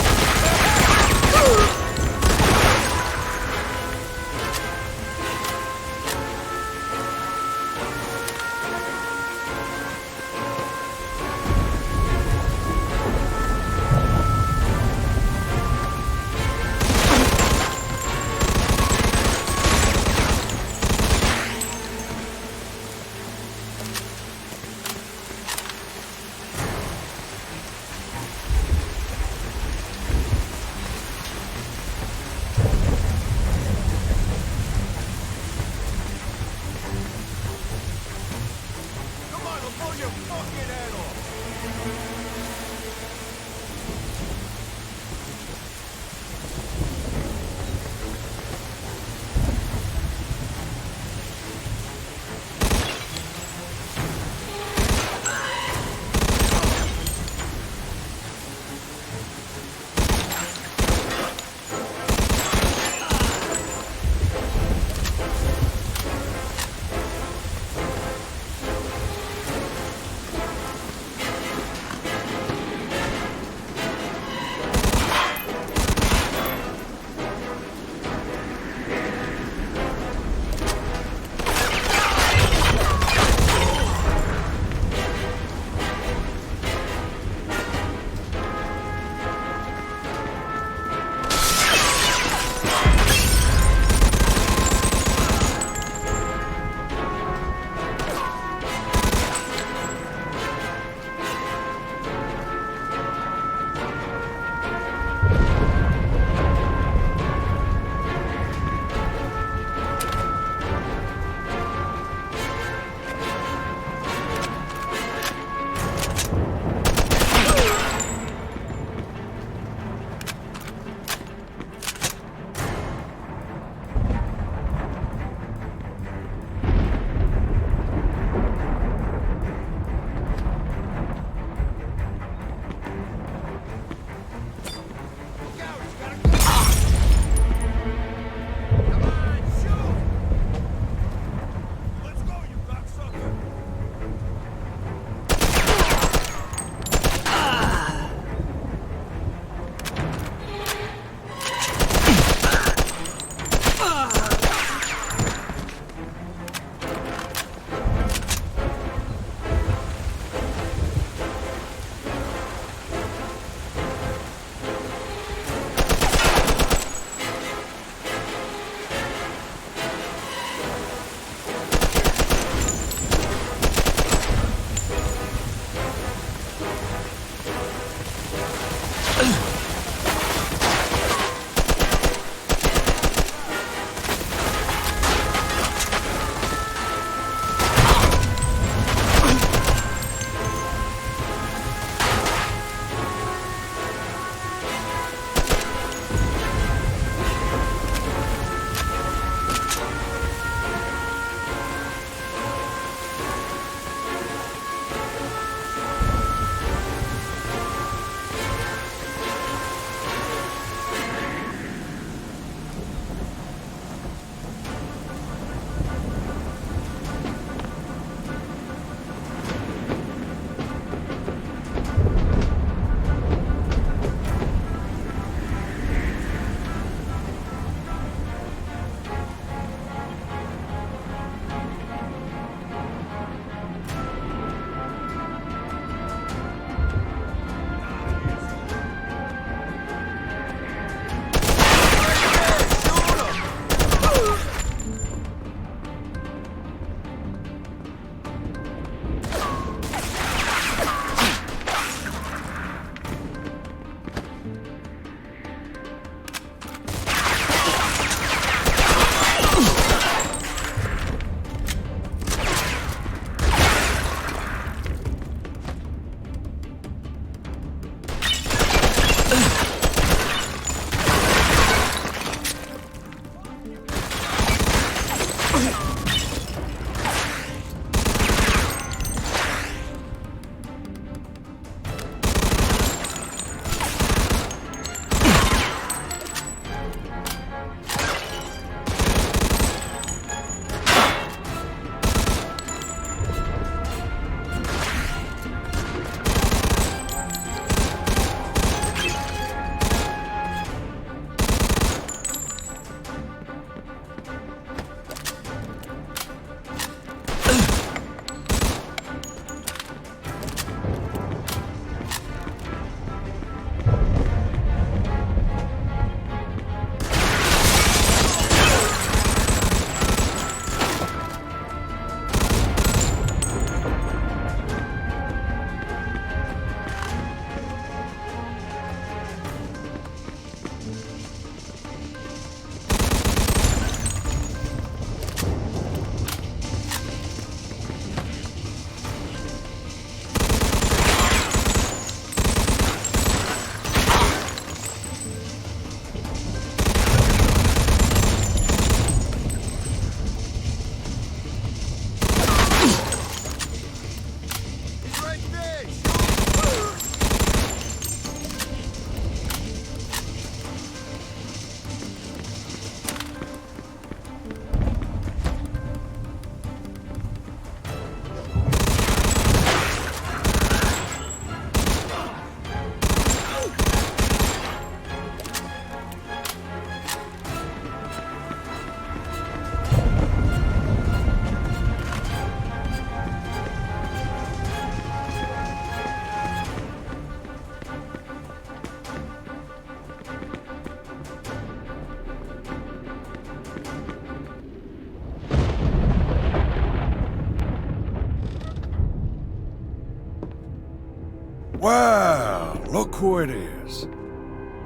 Speaker 17: Well, look who it is.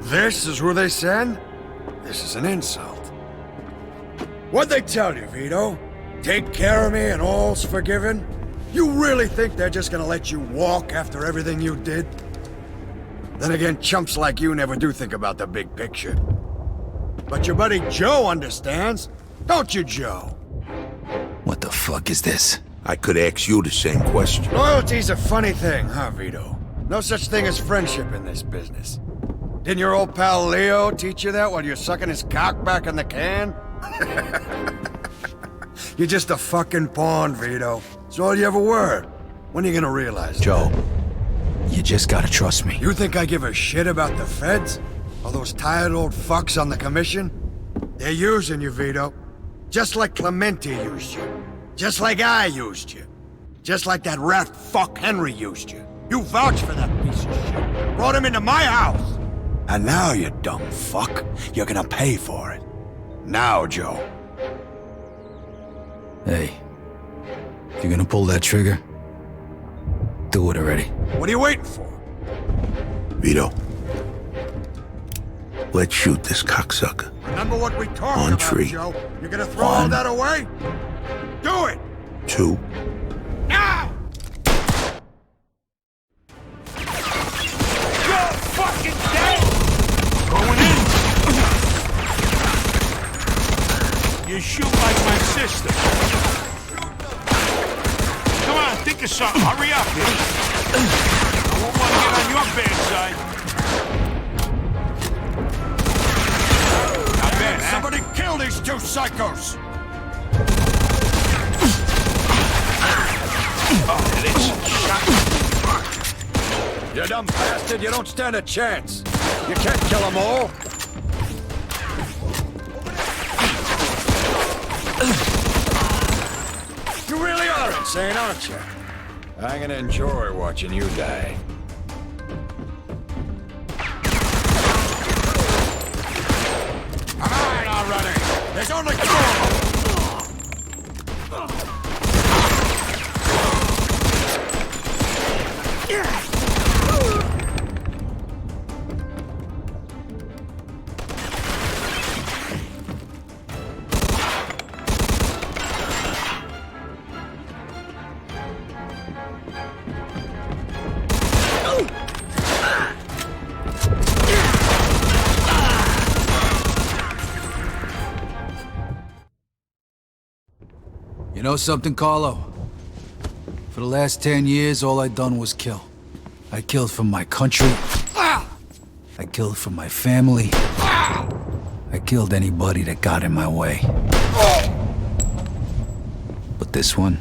Speaker 17: This is who they send? This is an insult. What'd they tell you, Vito? Take care of me and all's forgiven? You really think they're just gonna let you walk after everything you did? Then again, chumps like you never do think about the big picture. But your buddy Joe understands, don't you, Joe?
Speaker 1: What the fuck is this?
Speaker 2: I could ask you the same question.
Speaker 17: Loyalty's a funny thing, huh, Vito? No such thing as friendship in this business. Didn't your old pal Leo teach you that while you're sucking his cock back in the can? You're just a fucking pawn, Vito. That's all you ever were. When are you gonna realize
Speaker 1: Joe,
Speaker 17: that?
Speaker 1: you just gotta trust me.
Speaker 17: You think I give a shit about the feds? All those tired old fucks on the commission? They're using you, Vito. Just like Clemente used you. Just like I used you. Just like that rat fuck Henry used you. You vouched for that piece of shit. Brought him into my house. And now, you dumb fuck, you're gonna pay for it. Now, Joe.
Speaker 1: Hey, if you're gonna pull that trigger, do it already.
Speaker 17: What are you waiting for?
Speaker 2: Vito, let's shoot this cocksucker.
Speaker 17: Remember what we talked
Speaker 2: On
Speaker 17: about,
Speaker 2: tree.
Speaker 17: Joe? You're gonna throw all that away? Do it!
Speaker 2: 2.
Speaker 17: Now!
Speaker 12: You're fucking dead! Going in! You shoot like my sister. Come on, think of something. Hurry up here. I won't want to get on your bad side. Not bad, huh?
Speaker 17: Somebody kill these two psychos!
Speaker 12: Oh, it is.
Speaker 17: You dumb bastard, you don't stand a chance. You can't kill them all. You really are insane, aren't you? I'm gonna enjoy watching you die. Come on already! There's only 2 of them!
Speaker 1: You know something, Carlo? For the last 10 years, all I done was kill. I killed for my country. I killed for my family. I killed anybody that got in my way. But this one's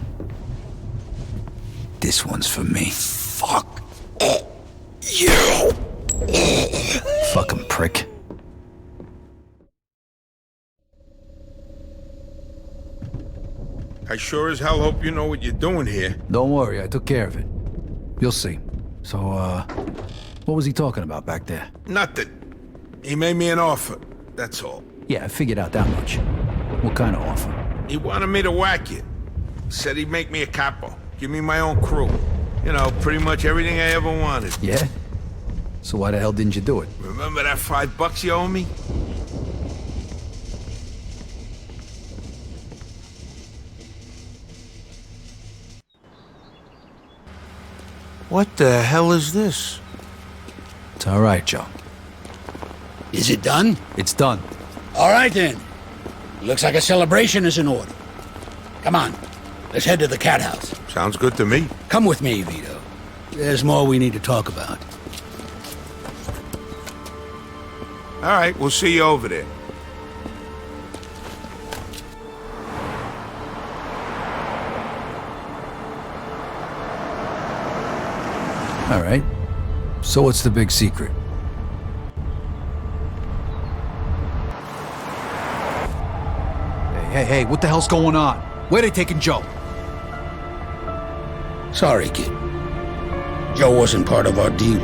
Speaker 1: for me.
Speaker 2: Fuck you!
Speaker 1: Fucking prick.
Speaker 2: I sure as hell hope you know what you're doing here.
Speaker 1: Don't worry, I took care of it. You'll see. So, what was he talking about back there?
Speaker 2: Nothing. He made me an offer, that's all.
Speaker 1: Yeah, I figured out that much. What kind of offer?
Speaker 2: He wanted me to whack you. Said he'd make me a capo. Give me my own crew. You know, pretty much everything I ever wanted.
Speaker 1: Yeah? So why the hell didn't you do it?
Speaker 2: Remember that $5 you owe me? What the hell is this?
Speaker 1: It's all right, Joe.
Speaker 16: Is it done?
Speaker 1: It's done.
Speaker 16: All right, then. Looks like a celebration is in order. Come on. Let's head to the cat house.
Speaker 2: Sounds good to me.
Speaker 16: Come with me, Vito. There's more we need to talk about.
Speaker 2: All right, we'll see you over there.
Speaker 1: All right. So what's the big secret? Hey, what the hell's going on? Where they taking Joe?
Speaker 16: Sorry, kid. Joe wasn't part of our deal.